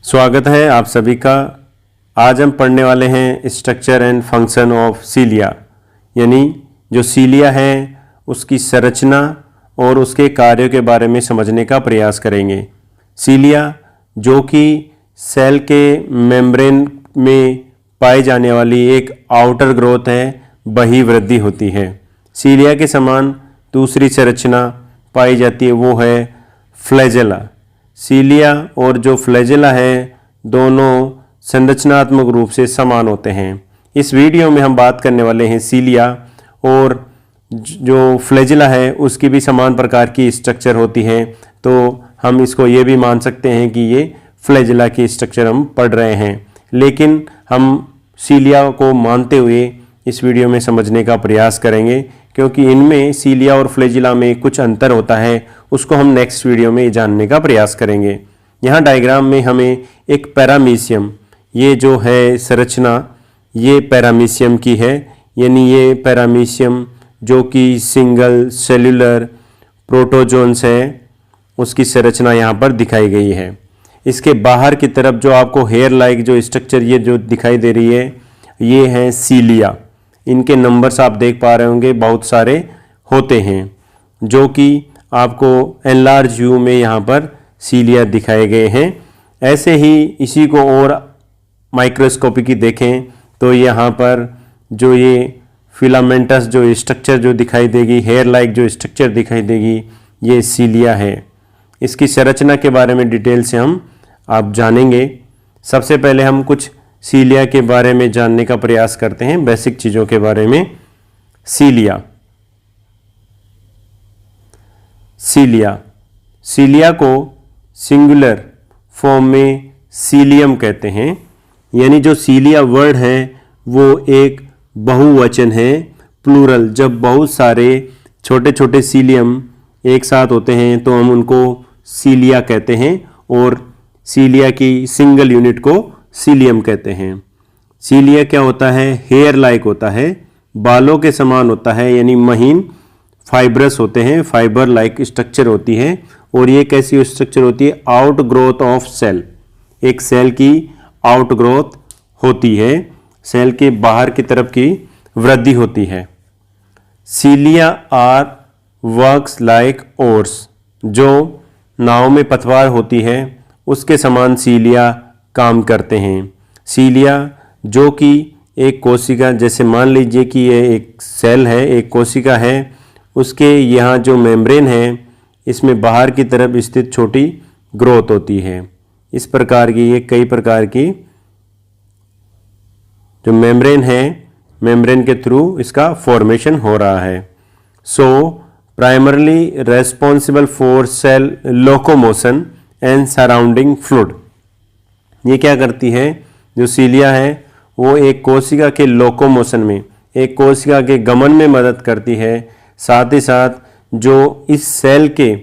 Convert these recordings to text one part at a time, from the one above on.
स्वागत है आप सभी का। आज हम पढ़ने वाले हैं स्ट्रक्चर एंड फंक्शन ऑफ सीलिया, यानी जो सीलिया है उसकी संरचना और उसके कार्यों के बारे में समझने का प्रयास करेंगे। सीलिया जो कि सेल के मेम्ब्रेन में पाई जाने वाली एक आउटर ग्रोथ है, वही वृद्धि होती है। सीलिया के समान दूसरी संरचना पाई जाती है, वो है फ्लैजेला। सीलिया और जो फ्लैजेला है दोनों संरचनात्मक रूप से समान होते हैं। इस वीडियो में हम बात करने वाले हैं सीलिया, और जो फ्लैजेला है उसकी भी समान प्रकार की स्ट्रक्चर होती है, तो हम इसको ये भी मान सकते हैं कि ये फ्लैजेला की स्ट्रक्चर हम पढ़ रहे हैं। लेकिन हम सीलिया को मानते हुए इस वीडियो में समझने का प्रयास करेंगे, क्योंकि इनमें सीलिया और फ्लैजेला में कुछ अंतर होता है, उसको हम नेक्स्ट वीडियो में जानने का प्रयास करेंगे। यहाँ डायग्राम में हमें एक पैरामीशियम, ये जो है संरचना ये पैरामीशियम की है, यानी ये पैरामीशियम जो कि सिंगल सेल्यूलर प्रोटोजोन्स है उसकी संरचना यहाँ पर दिखाई गई है। इसके बाहर की तरफ जो आपको हेयर लाइक जो स्ट्रक्चर ये जो दिखाई दे रही है ये है सीलिया। इनके नंबर्स आप देख पा रहे होंगे, बहुत सारे होते हैं, जो कि आपको एनलार्ज व्यू में यहाँ पर सीलिया दिखाए गए हैं। ऐसे ही इसी को और माइक्रोस्कोपिक देखें तो यहाँ पर जो ये फिलामेंटस जो स्ट्रक्चर जो दिखाई देगी, हेयर लाइक जो स्ट्रक्चर दिखाई देगी, ये सीलिया है। इसकी संरचना के बारे में डिटेल से हम आप जानेंगे। सबसे पहले हम कुछ सीलिया के बारे में जानने का प्रयास करते हैं, बेसिक चीज़ों के बारे में। सीलिया को सिंगुलर फॉर्म में सीलियम कहते हैं, यानी जो सीलिया वर्ड है वो एक बहुवचन है, प्लूरल। जब बहुत सारे छोटे छोटे सीलियम एक साथ होते हैं तो हम उनको सीलिया कहते हैं, और सीलिया की सिंगल यूनिट को सीलियम कहते हैं। सीलिया क्या होता है? हेयर लाइक होता है, बालों के समान होता है, यानी महीन फाइब्रस होते हैं, फाइबर लाइक स्ट्रक्चर होती है। और ये कैसी स्ट्रक्चर होती है? आउट ग्रोथ ऑफ सेल, एक सेल की आउट ग्रोथ होती है, सेल के बाहर की तरफ की वृद्धि होती है। सीलिया आर वर्क्स लाइक ओर्स, जो नाव में पतवार होती है उसके समान सीलिया काम करते हैं। सीलिया जो कि एक कोशिका, जैसे मान लीजिए कि ये एक सेल है, एक कोशिका है, उसके यहाँ जो मेम्ब्रेन है इसमें बाहर की तरफ स्थित छोटी ग्रोथ होती है। इस प्रकार की ये कई प्रकार की जो मेम्ब्रेन है, मेम्ब्रेन के थ्रू इसका फॉर्मेशन हो रहा है। So primarily responsible for cell locomotion and surrounding fluid. ये क्या करती है? जो सीलिया है वो एक कोशिका के लोकोमोशन में, एक कोशिका के गमन में मदद करती है। साथ ही साथ जो इस सेल के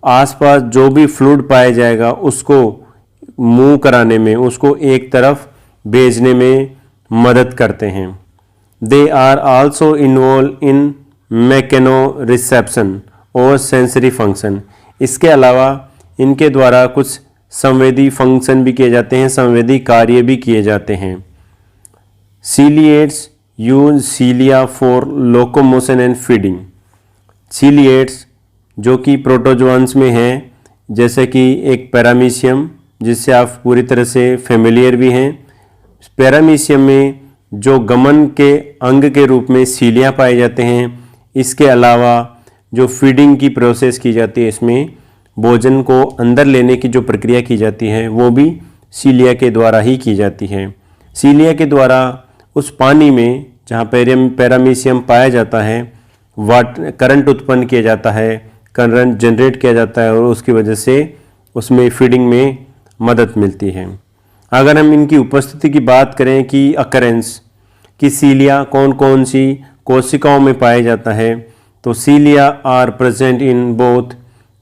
आसपास जो भी फ्लूइड पाया जाएगा उसको मूव कराने में, उसको एक तरफ भेजने में मदद करते हैं। They are also involved in mechanoreception और सेंसरी फंक्शन। इसके अलावा इनके द्वारा कुछ संवेदी फंक्शन भी किए जाते हैं, संवेदी कार्य भी किए जाते हैं। Ciliates use cilia for locomotion and feeding. Ciliates जो कि प्रोटोजोअन्स में हैं, जैसे कि एक पैरामीशियम जिससे आप पूरी तरह से फेमिलियर भी हैं। पैरामीशियम में जो गमन के अंग के रूप में सीलिया पाए जाते हैं, इसके अलावा जो फीडिंग की प्रोसेस की जाती है, इसमें भोजन को अंदर लेने की जो प्रक्रिया की जाती है वो भी सीलिया के द्वारा ही की जाती है। सीलिया के द्वारा उस पानी में जहाँ पैरामीशियम पाया जाता है करंट उत्पन्न किया जाता है, करंट जनरेट किया जाता है, और उसकी वजह से उसमें फीडिंग में मदद मिलती है। अगर हम इनकी उपस्थिति की बात करें कि अकरेंस कि सीलिया कौन कौन सी कोशिकाओं में पाया जाता है, तो cilia are present in both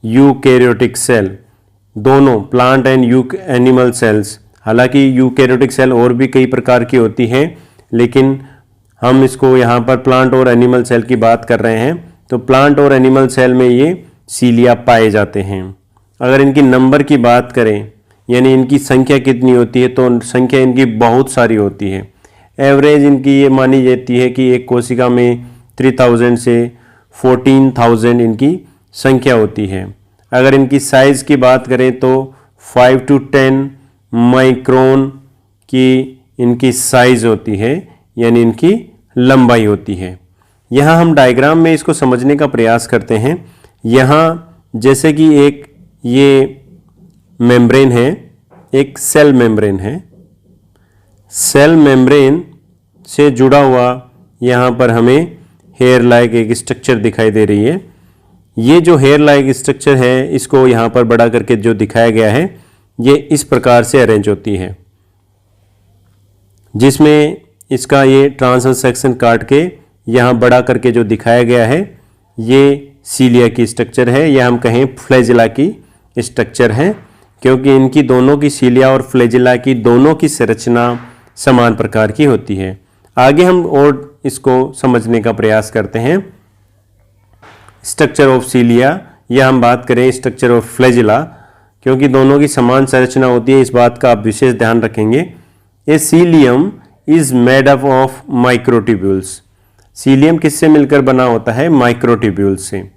eukaryotic cell, दोनों प्लांट एंड एनिमल सेल्स। हालांकि यूकैरियोटिक सेल और भी कई प्रकार की होती हैं, लेकिन हम इसको यहाँ पर प्लांट और एनिमल सेल की बात कर रहे हैं, तो प्लांट और एनिमल सेल में ये सीलिया पाए जाते हैं। अगर इनकी नंबर की बात करें, यानी इनकी संख्या कितनी होती है, तो संख्या इनकी बहुत सारी होती है। एवरेज इनकी ये मानी जाती है कि एक कोशिका में 3000 से 14,000 इनकी संख्या होती है। अगर इनकी साइज़ की बात करें तो 5 to 10 माइक्रोन की इनकी साइज़ होती है, यानी इनकी लंबाई होती है। यहाँ हम डायग्राम में इसको समझने का प्रयास करते हैं। यहाँ जैसे कि एक ये मेम्ब्रेन है, एक सेल मेम्ब्रेन है। सेल मेम्ब्रेन से जुड़ा हुआ यहाँ पर हमें हेयर लाइक एक स्ट्रक्चर दिखाई दे रही है। ये जो हेयर लाइक स्ट्रक्चर है, इसको यहाँ पर बड़ा करके जो दिखाया गया है, ये इस प्रकार से अरेंज होती है, जिसमें इसका ये ट्रांसवर्स सेक्शन काट के यहाँ बड़ा करके जो दिखाया गया है, ये सीलिया की स्ट्रक्चर है, या हम कहें फ्लैजिला की स्ट्रक्चर है, क्योंकि इनकी दोनों की सीलिया और फ्लैजिला की दोनों की संरचना समान प्रकार की होती है। आगे हम और इसको समझने का प्रयास करते हैं। स्ट्रक्चर ऑफ सीलिया, या हम बात करें स्ट्रक्चर ऑफ फ्लैजिला, क्योंकि दोनों की समान संरचना होती है, इस बात का आप विशेष ध्यान रखेंगे। A cilium is made up of microtubules. Cilium किससे मिलकर बना होता है? माइक्रोट्यूब्यूल्स से।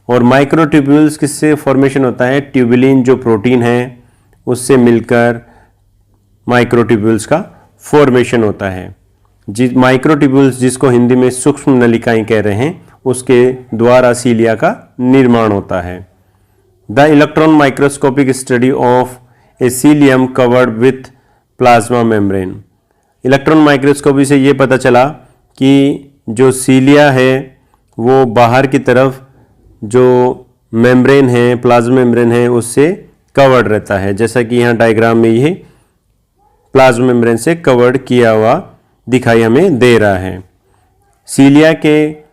और माइक्रोट्यूब्यूल्स किससे फॉर्मेशन होता है? ट्यूबुलिन जो प्रोटीन है उससे मिलकर माइक्रोट्यूब्यूल्स का फॉर्मेशन होता है। माइक्रोट्यूब्यूल्स, जिसको हिंदी में सूक्ष्म नलिकाएं कह रहे हैं, उसके द्वारा सीलिया का निर्माण होता है। The electron microscopic study of A cilium covered with plasma membrane. Electron microscopy से ये पता चला कि जो सीलिया है वो बाहर की तरफ जो मेम्ब्रेन है, प्लाज्मा मेम्ब्रेन है, उससे कवर्ड रहता है, जैसा कि यहाँ डायग्राम में ये प्लाज्मा मेम्ब्रेन से कवर्ड किया हुआ दिखाई हमें दे रहा है। सीलिया के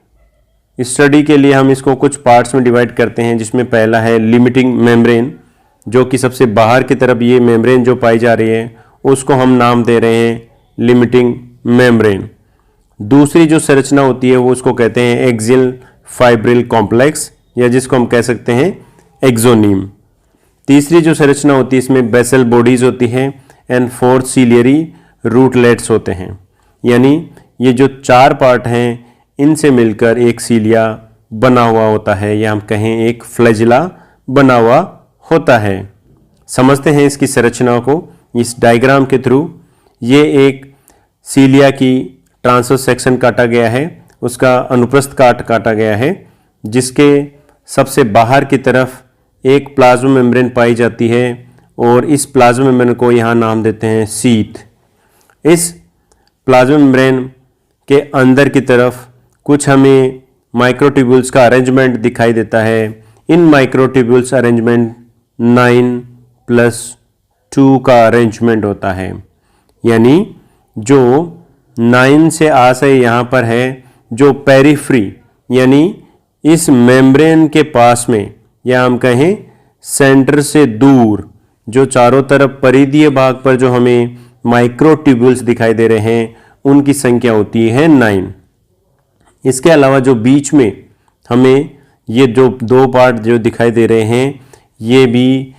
स्टडी के लिए हम इसको कुछ पार्ट्स में डिवाइड करते हैं, जिसमें पहला है लिमिटिंग मेम्ब्रेन, जो कि सबसे बाहर की तरफ ये मेम्ब्रेन जो पाई जा रही है उसको हम नाम दे रहे हैं लिमिटिंग मेम्ब्रेन। दूसरी जो संरचना होती है वो उसको कहते हैं एक्सियल फाइब्रिल कॉम्प्लेक्स, या जिसको हम कह सकते हैं एक्सोनीम। तीसरी जो संरचना होती है इसमें बेसल बॉडीज होती है एंड फोर्थ सीलियरी रूटलेट्स होते हैं। यानी ये जो चार पार्ट हैं इनसे मिलकर एक सीलिया बना हुआ होता है, या हम कहें एक फ्लैजिला बना हुआ होता है। समझते हैं इसकी संरचना को इस डायग्राम के थ्रू। ये एक सीलिया की ट्रांसवर्स सेक्शन काटा गया है, उसका अनुप्रस्थ काटा गया है, जिसके सबसे बाहर की तरफ एक प्लाज्मा मेम्ब्रेन पाई जाती है, और इस प्लाज्मा मेम्ब्रेन को यहाँ नाम देते हैं सीथ। इस प्लाज्मा मेम्ब्रेन के अंदर की तरफ कुछ हमें माइक्रोट्यूब्यूल्स का अरेंजमेंट दिखाई देता है। इन माइक्रोट्यूब्यूल्स अरेंजमेंट 9+2 का अरेंजमेंट होता है, यानी जो 9 से आशय यहाँ पर है, जो पेरिफ्री यानी इस मेम्ब्रेन के पास में, या हम कहें सेंटर से दूर, जो चारों तरफ परिधीय भाग पर जो हमें माइक्रोट्यूब्यूल्स दिखाई दे रहे हैं उनकी संख्या होती है 9। इसके अलावा जो बीच में हमें ये जो दो पार्ट जो दिखाई दे रहे हैं ये भी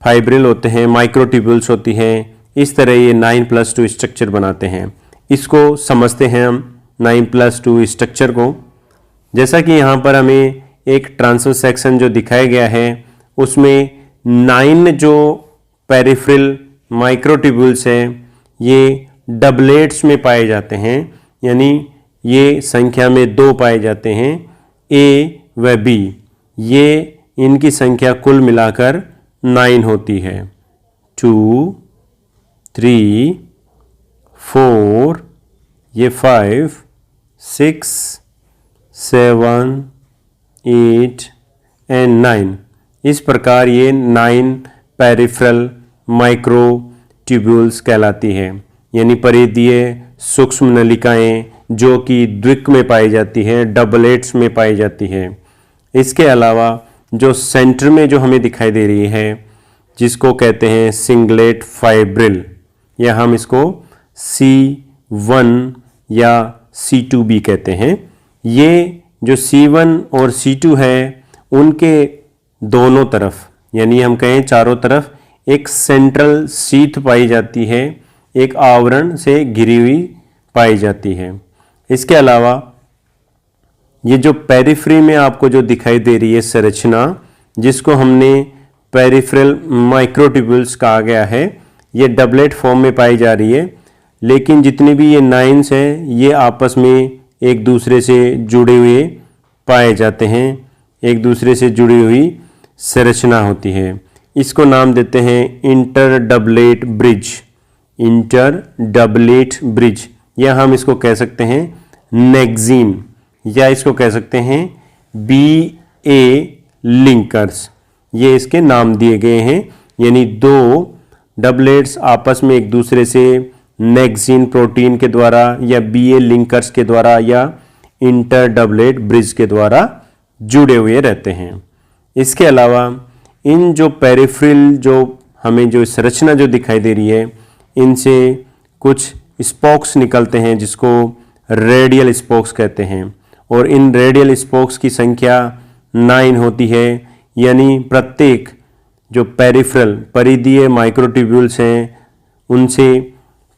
फाइब्रिल होते हैं, माइक्रोट्यूब्यूल्स होती हैं। इस तरह ये 9+2 स्ट्रक्चर बनाते हैं। इसको समझते हैं हम 9+2 स्ट्रक्चर को। जैसा कि यहाँ पर हमें एक ट्रांसवर्स सेक्शन जो दिखाया गया है उसमें 9 जो पेरिफेरल माइक्रोट्यूब्यूल्स हैं ये डबलेट्स में पाए जाते हैं, यानी ये संख्या में 2 पाए जाते हैं, ए व बी। ये इनकी संख्या कुल मिलाकर 9 होती है। 2, 3, 4, ये 5, 6, 7, 8 एंड 9। इस प्रकार ये 9 पेरिफेरल माइक्रोट्यूब्यूल्स कहलाती है, यानी परिधीय सूक्ष्म नलिकाएं जो कि द्विक में पाई जाती है, डबलेट्स में पाई जाती है। इसके अलावा जो सेंटर में जो हमें दिखाई दे रही है जिसको कहते हैं सिंगलेट फाइब्रिल, या हम इसको C1 या C2 भी कहते हैं। ये जो C1 और C2 है उनके दोनों तरफ, यानी हम कहें चारों तरफ एक सेंट्रल शीथ पाई जाती है, एक आवरण से घिरी हुई पाई जाती है। इसके अलावा ये जो पेरिफ्री में आपको जो दिखाई दे रही है संरचना, जिसको हमने पेरिफेरल माइक्रोट्यूब्यूल्स कहा गया है, ये डबलेट फॉर्म में पाई जा रही है। लेकिन जितनी भी ये नाइन्स हैं ये आपस में एक दूसरे से जुड़े हुए पाए जाते हैं, एक दूसरे से जुड़ी हुई संरचना होती है। इसको नाम देते हैं inter doublet bridge, inter doublet bridge, या हम इसको कह सकते हैं नेक्सीन, या इसको कह सकते हैं BA लिंकर्स। ये इसके नाम दिए गए हैं, यानी दो डबलेट्स आपस में एक दूसरे से नेक्सीन प्रोटीन के द्वारा या BA लिंकर्स के द्वारा या इंटर डबलेट ब्रिज के द्वारा जुड़े हुए रहते हैं। इसके अलावा इन जो पेरिफेरल जो हमें जो संरचना जो दिखाई दे रही है, इनसे कुछ स्पोक्स निकलते हैं जिसको रेडियल स्पोक्स कहते हैं, और इन रेडियल स्पोक्स की संख्या 9 होती है, यानी प्रत्येक जो पेरिफेरल परिधीय माइक्रोट्यूब्यूल्स हैं उनसे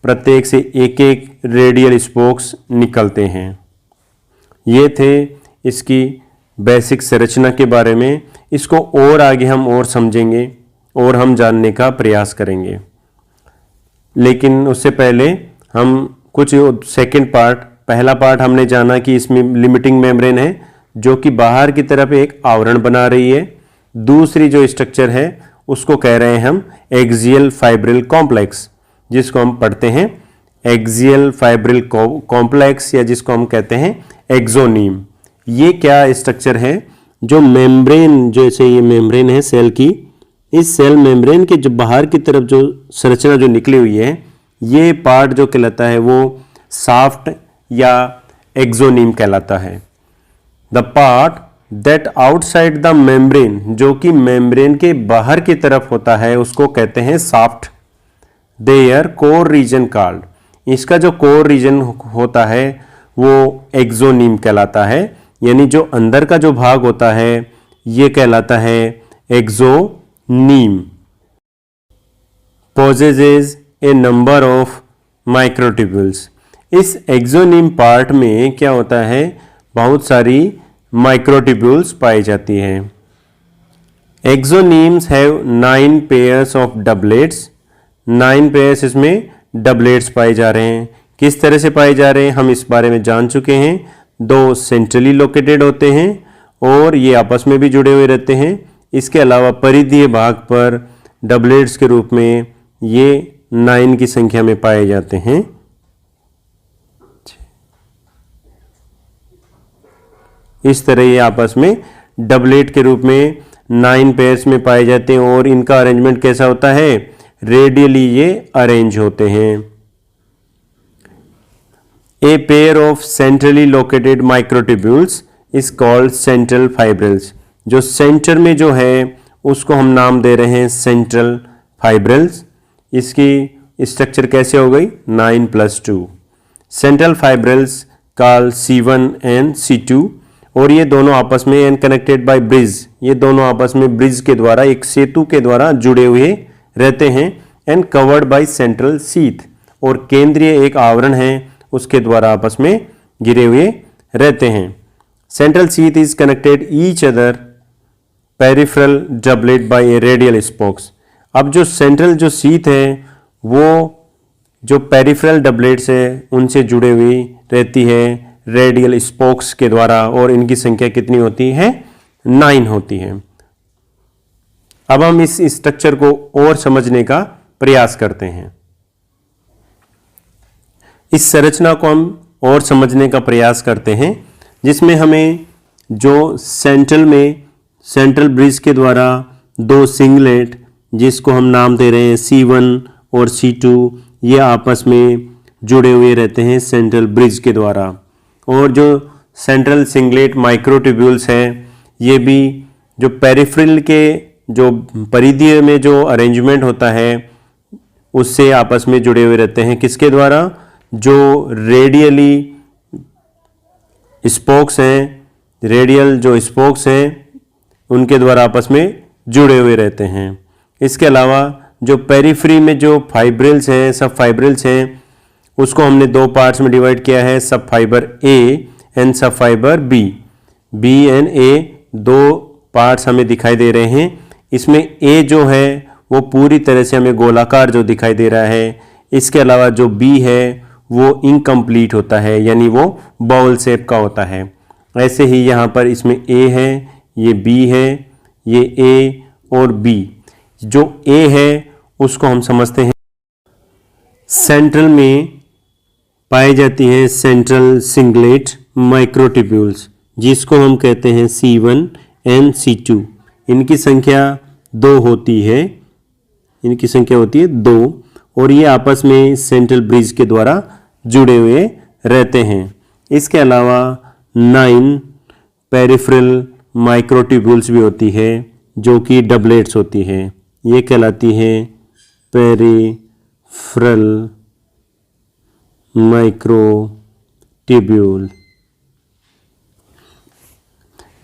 प्रत्येक से एक एक रेडियल स्पोक्स निकलते हैं। ये थे इसकी बेसिक संरचना के बारे में। इसको और आगे हम और समझेंगे और हम जानने का प्रयास करेंगे, लेकिन उससे पहले हम कुछ सेकंड पार्ट, पहला पार्ट हमने जाना कि इसमें लिमिटिंग मेम्ब्रेन है जो कि बाहर की तरफ एक आवरण बना रही है। दूसरी जो स्ट्रक्चर है उसको कह रहे हैं हम एक्सियल फाइब्रिल कॉम्प्लेक्स, जिसको हम पढ़ते हैं एक्सियल फाइब्रिल कॉम्प्लेक्स, या जिसको हम कहते हैं एक्सोनीम। ये क्या स्ट्रक्चर है? जो मेम्ब्रेन, जैसे ये मेम्ब्रेन है सेल की, इस सेल मेम्ब्रेन के जो बाहर की तरफ जो संरचना जो निकली हुई है, ये पार्ट जो कहलाता है वो साफ्ट या एक्सोनीम कहलाता है। The part that outside the membrane, जो कि मेम्ब्रेन के बाहर की तरफ होता है, उसको कहते हैं shaft. There core region called, इसका जो कोर रीजन होता है वो एक्सोनीम कहलाता है, यानी जो अंदर का जो भाग होता है ये कहलाता है axoneme. Possesses A number of microtubules, इस एक्सोनीम पार्ट में क्या होता है, बहुत सारी माइक्रोट्यूब्यूल्स पाई जाती हैं। Axonemes have 9 pairs of doublets, 9 pairs इसमें डबलेट्स पाए जा रहे हैं। किस तरह से पाए जा रहे हैं हम इस बारे में जान चुके हैं। 2 सेंट्रली लोकेटेड होते हैं और ये आपस में भी जुड़े हुए रहते हैं। इसके अलावा परिधीय भाग पर डबलेट्स के रूप में ये 9 की संख्या में पाए जाते हैं। इस तरह ये आपस में डबलेट के रूप में 9 पेयर्स में पाए जाते हैं, और इनका अरेंजमेंट कैसा होता है, रेडियली ये अरेंज होते हैं। A pair of centrally located microtubules is called central fibrils, जो सेंटर में जो है उसको हम नाम दे रहे हैं सेंट्रल फाइब्रिल्स। इसकी स्ट्रक्चर कैसे हो गई, 9+2। Central fibrils call C1 and C2, और ये दोनों आपस में एंड कनेक्टेड बाय ब्रिज, ये दोनों आपस में ब्रिज के द्वारा, एक सेतु के द्वारा जुड़े हुए रहते हैं। And covered by central sheath, और केंद्रीय एक आवरण है उसके द्वारा आपस में घिरे हुए रहते हैं। Central sheath is connected each other peripheral doublet by a radial spokes. अब जो सेंट्रल जो शीथ है वो जो पेरिफेरल डबलेट्स है उनसे जुड़े हुई रहती है रेडियल स्पोक्स के द्वारा, और इनकी संख्या कितनी होती है, 9 होती है। अब हम इस स्ट्रक्चर को और समझने का प्रयास करते हैं। इस संरचना को हम और समझने का प्रयास करते हैं, जिसमें हमें जो सेंट्रल में सेंट्रल ब्रिज के द्वारा 2 सिंगलेट, जिसको हम नाम दे रहे हैं C1 और C2, ये आपस में जुड़े हुए रहते हैं सेंट्रल ब्रिज के द्वारा। और जो सेंट्रल सिंगलेट माइक्रोट्यूब्यूल्स हैं ये भी जो पेरिफेरल के जो परिधीय में जो अरेंजमेंट होता है उससे आपस में जुड़े हुए रहते हैं। किसके द्वारा, जो रेडियली स्पोक्स हैं, रेडियल जो स्पोक्स हैं उनके द्वारा आपस में जुड़े हुए रहते हैं। इसके अलावा जो पेरिफ्री में जो फाइब्रिल्स हैं, सब फाइब्रिल्स हैं, उसको हमने दो पार्ट्स में डिवाइड किया है, सब फाइबर ए एंड सब फाइबर बी। बी एंड ए दो पार्ट्स हमें दिखाई दे रहे हैं। इसमें ए जो है वो पूरी तरह से हमें गोलाकार जो दिखाई दे रहा है, इसके अलावा जो बी है वो इनकम्प्लीट होता है, यानी वो बाउल शेप का होता है। ऐसे ही यहाँ पर इसमें ए है, ये बी है, ये ए और बी। जो ए है उसको हम समझते हैं सेंट्रल में पाई जाती है सेंट्रल सिंगलेट माइक्रोट्यूब्यूल्स, जिसको हम कहते हैं C1 एंड C2। इनकी संख्या 2 होती है, इनकी संख्या होती है 2 और ये आपस में सेंट्रल ब्रिज के द्वारा जुड़े हुए रहते हैं। इसके अलावा 9 पेरिफेरल माइक्रोट्यूब्यूल्स भी होती है जो कि डबलेट्स होती है। ये कहलाती है पेरिफेरल माइक्रोट्यूब्यूल।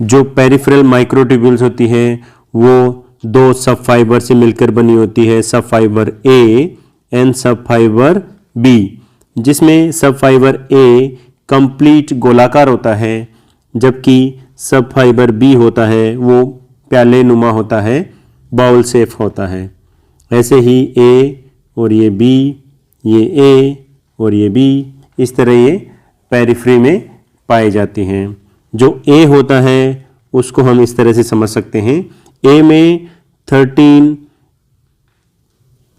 जो पेरिफेरल माइक्रोट्यूब्यूल्स होती है वो दो सब फाइबर से मिलकर बनी होती है, सब फाइबर ए एंड सब फाइबर बी, जिसमें सब फाइबर ए कंप्लीट गोलाकार होता है जबकि सब फाइबर बी होता है वो प्याले नुमा होता है, बाउल शेप होता है। ऐसे ही ए और ये बी, ये ए और ये बी, इस तरह ये पेरिफ्री में पाए जाती हैं। जो ए होता है उसको हम इस तरह से समझ सकते हैं, ए में 13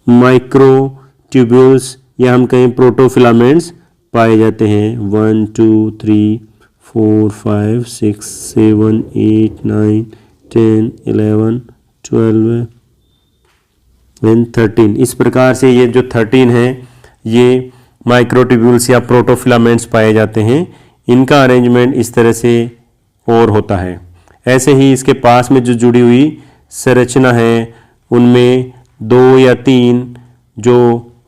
माइक्रोट्यूब्यूल्स या हम कहें प्रोटोफिलामेंट्स पाए जाते हैं। 1 2 3 4 5 6 7 8 9 10 11 12 एंड 13। इस प्रकार से ये जो 13 है ये माइक्रोट्यूब्यूल्स या प्रोटोफिलामेंट्स पाए जाते हैं। इनका अरेंजमेंट इस तरह से और होता है। ऐसे ही इसके पास में जो जुड़ी हुई संरचना है उनमें 2 या 3 जो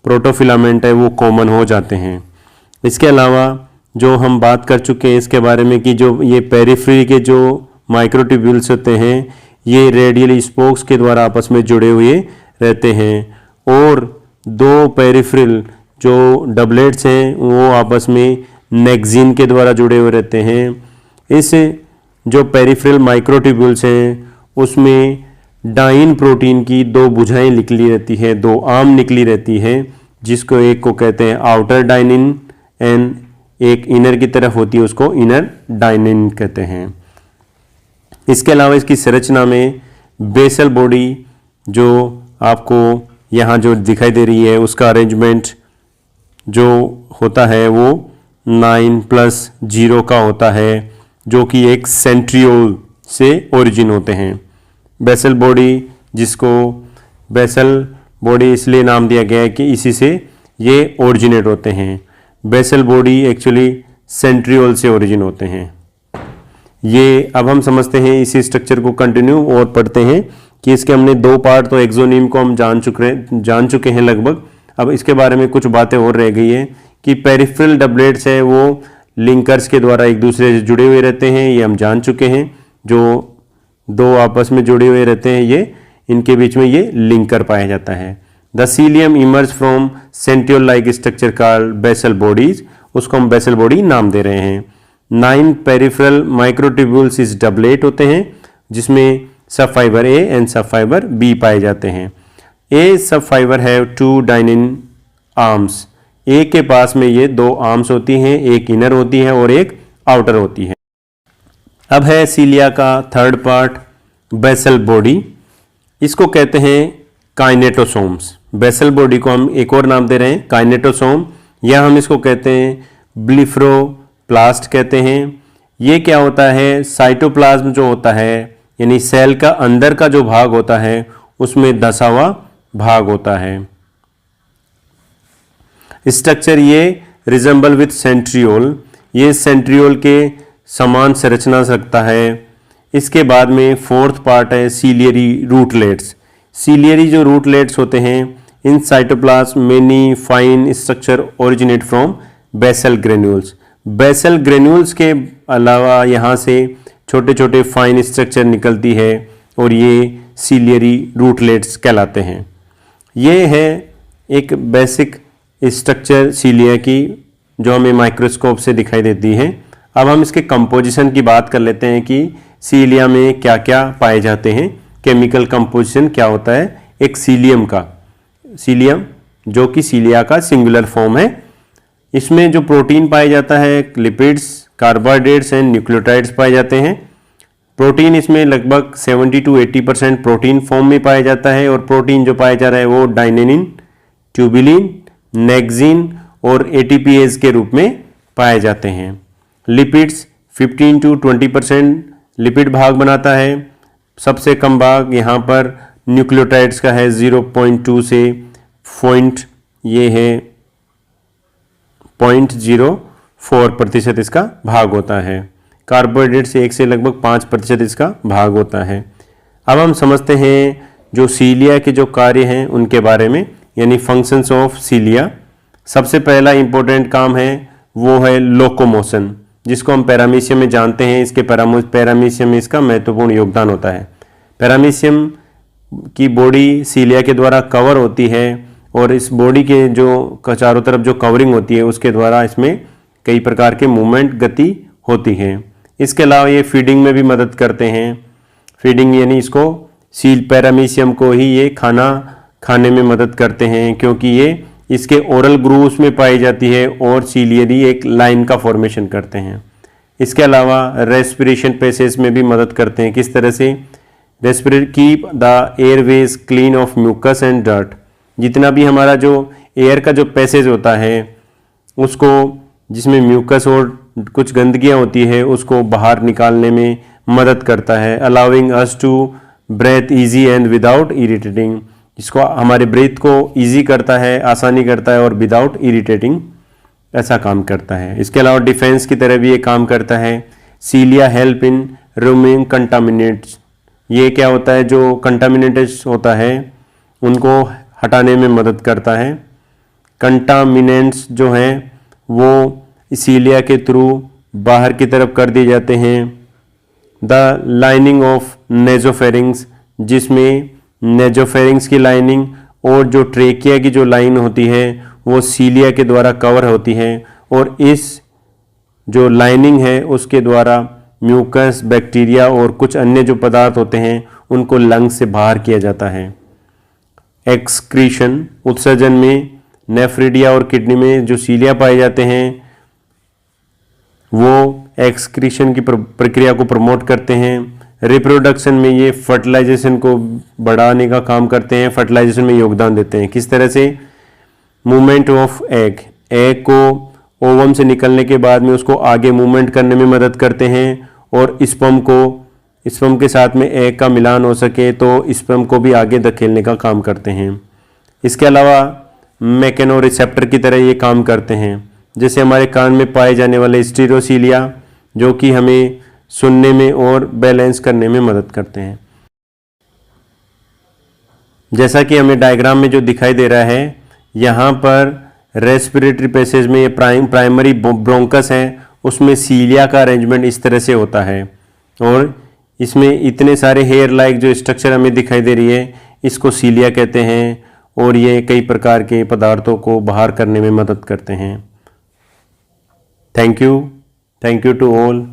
प्रोटोफिलामेंट है वो कॉमन हो जाते हैं। इसके अलावा जो हम बात कर चुके हैं इसके बारे में कि जो ये पेरिफ्री के जो माइक्रोट्यूब्यूल्स होते हैं ये रेडियल स्पोक्स के द्वारा आपस में जुड़े हुए रहते हैं और दो पेरिफ्रल जो डबलेट्स हैं वो आपस में नेक्सिन के द्वारा जुड़े हुए रहते हैं। इस जो पेरिफेरल माइक्रोट्यूब्यूल्स हैं उसमें डाइन प्रोटीन की 2 भुजाएं निकली रहती है, 2 आर्म निकली रहती है, जिसको एक को कहते हैं आउटर डाइनिन एंड एक इनर की तरफ होती है उसको इनर डाइनिन कहते हैं। इसके अलावा इसकी संरचना में बेसल बॉडी जो आपको यहाँ जो दिखाई दे रही है उसका अरेंजमेंट जो होता है वो 9+0 का होता है जो कि एक सेंट्रियोल से ओरिजिन होते हैं। बेसल बॉडी जिसको बेसल बॉडी इसलिए नाम दिया गया है कि इसी से ये ओरिजिनेट होते हैं। बेसल बॉडी एक्चुअली सेंट्रियोल से ओरिजिन होते हैं। ये अब हम समझते हैं इसी स्ट्रक्चर को कंटिन्यू और पढ़ते हैं कि इसके हमने 2 पार्ट तो एक्सोनीम को हम जान चुके हैं लगभग। अब इसके बारे में कुछ बातें और रह गई है कि पेरिफेरल डबलेट्स है वो लिंकर्स के द्वारा एक दूसरे से जुड़े हुए रहते हैं, ये हम जान चुके हैं। जो 2 आपस में जुड़े हुए रहते हैं ये इनके बीच में ये लिंकर पाया जाता है। The cilium emerge from centriole like structure called basal bodies, उसको हम बेसल बॉडी नाम दे रहे हैं। 9 पेरिफेरल माइक्रोट्यूब्यूल्स इस डबलेट होते हैं जिसमें सब फाइबर ए एंड सब फाइबर बी पाए जाते हैं। ए सब फाइबर हैव 2 डाइनिन आर्म्स, ए के पास में ये 2 आर्म्स होती हैं, एक इनर होती है और एक आउटर होती है। अब है सीलिया का थर्ड पार्ट बेसल बॉडी, इसको कहते हैं काइनेटोसोम्स। बेसल बॉडी को हम एक और नाम दे रहे हैं काइनेटोसोम, या हम इसको कहते हैं ब्लिफरोप्लास्ट कहते हैं। ये क्या होता है, साइटोप्लाज्म जो होता है यानी सेल का अंदर का जो भाग होता है उसमें 10वां भाग होता है। स्ट्रक्चर ये रिजेंबल विथ सेंट्रियोल, ये सेंट्रियोल के समान संरचना रखता है। इसके बाद में 4th पार्ट है सीलियरी रूटलेट्स। सीलियरी जो रूटलेट्स होते हैं in cytoplasm many fine structure originate from basal granules. Basal granules के अलावा यहाँ से छोटे छोटे फाइन स्ट्रक्चर निकलती है और ये सीलियरी रूटलेट्स कहलाते हैं। ये है एक बेसिक स्ट्रक्चर सीलिया की जो हमें माइक्रोस्कोप से दिखाई देती है। अब हम इसके कंपोजिशन की बात कर लेते हैं कि सीलिया में क्या क्या पाए जाते हैं, केमिकल कंपोजिशन क्या होता है एक सीलियम का। सीलियम जो कि सीलिया का सिंगुलर फॉर्म है। इसमें जो प्रोटीन पाया जाता है, लिपिड्स, कार्बोहाइड्रेट्स एंड न्यूक्लियोटाइड्स पाए जाते हैं। प्रोटीन इसमें लगभग 70 to 80% प्रोटीन फॉर्म में पाया जाता है और प्रोटीन जो पाया जा रहा है वो डाइनेनिन, ट्यूबिलिन, नेक्सिन और एटीपीएज के रूप में पाए जाते हैं। लिपिड्स 15 to 20% लिपिड भाग बनाता है। सबसे कम भाग यहाँ पर न्यूक्लियोटाइड्स का है 0.2 से ये है 0.04% इसका भाग होता है। कार्बोहाइड्रेट से 1 से लगभग 5% इसका भाग होता है। अब हम समझते हैं जो सीलिया के जो कार्य हैं उनके बारे में, यानी फंक्शंस ऑफ सीलिया। सबसे पहला इंपॉर्टेंट काम है वो है लोकोमोशन, जिसको हम पैरामीशियम में जानते हैं। इसके पैरामीशियम में इसका महत्वपूर्ण योगदान होता है। पैरामीशियम की बॉडी सीलिया के द्वारा कवर होती है और इस बॉडी के जो चारों तरफ जो कवरिंग होती है उसके द्वारा इसमें कई प्रकार के मूवमेंट, गति होती है। इसके अलावा ये फीडिंग में भी मदद करते हैं। फीडिंग यानी इसको पैरामीशियम को ही ये खाना खाने में मदद करते हैं, क्योंकि ये इसके ओरल ग्रूव्स में पाई जाती है और सीलियरी एक लाइन का फॉर्मेशन करते हैं। इसके अलावा रेस्पिरेशन पैसेज में भी मदद करते हैं। किस तरह से? Respirate keep the airways clean of mucus and dirt. जितना भी हमारा जो एयर का जो पैसेज होता है उसको, जिसमें म्यूकस और कुछ गंदगियाँ होती है, उसको बाहर निकालने में मदद करता है। Allowing us to breathe easy and without irritating, इसको हमारे ब्रेथ को इजी करता है, आसानी करता है और विदाउट इरिटेटिंग ऐसा काम करता है। इसके अलावा डिफेंस की तरह भी ये काम करता है। सीलिया हेल्प इन रिमूविंग कंटामिनेट्स, ये क्या होता है जो कंटामिनेट्स होता है उनको हटाने में मदद करता है। कंटामिनेंट्स जो हैं वो सीलिया के थ्रू बाहर की तरफ कर दिए जाते हैं। द लाइनिंग ऑफ नेजोफेरिंग्स, जिसमें नेजोफेरिंग्स की लाइनिंग और जो ट्रेकिया की जो लाइन होती है वो सीलिया के द्वारा कवर होती है और इस जो लाइनिंग है उसके द्वारा म्यूकस, बैक्टीरिया और कुछ अन्य जो पदार्थ होते हैं उनको लंग्स से बाहर किया जाता है। एक्सक्रीशन, उत्सर्जन में नेफ्रिडिया और किडनी में जो सीलिया पाए जाते हैं वो एक्सक्रीशन की प्रक्रिया को प्रमोट करते हैं। रिप्रोडक्शन में ये फर्टिलाइजेशन को बढ़ाने का काम करते हैं, फर्टिलाइजेशन में योगदान देते हैं। किस तरह से? मूवमेंट ऑफ एग, एग को ओवम से निकलने के बाद में उसको आगे मूवमेंट करने में मदद करते हैं और स्पर्म के साथ में एग का मिलान हो सके तो स्पर्म को भी आगे धकेलने का काम करते हैं। इसके अलावा मैकेनो रिसेप्टर की तरह ये काम करते हैं, जैसे हमारे कान में पाए जाने वाले स्टीरोसीलिया जो कि हमें सुनने में और बैलेंस करने में मदद करते हैं। जैसा कि हमें डायग्राम में जो दिखाई दे रहा है, यहाँ पर रेस्पिरेटरी पैसेज में ये प्राइमरी ब्रोंकस है, उसमें सीलिया का अरेंजमेंट इस तरह से होता है और इसमें इतने सारे हेयर लाइक जो स्ट्रक्चर हमें दिखाई दे रही है इसको सीलिया कहते हैं और ये कई प्रकार के पदार्थों को बाहर करने में मदद करते हैं। Thank you to all.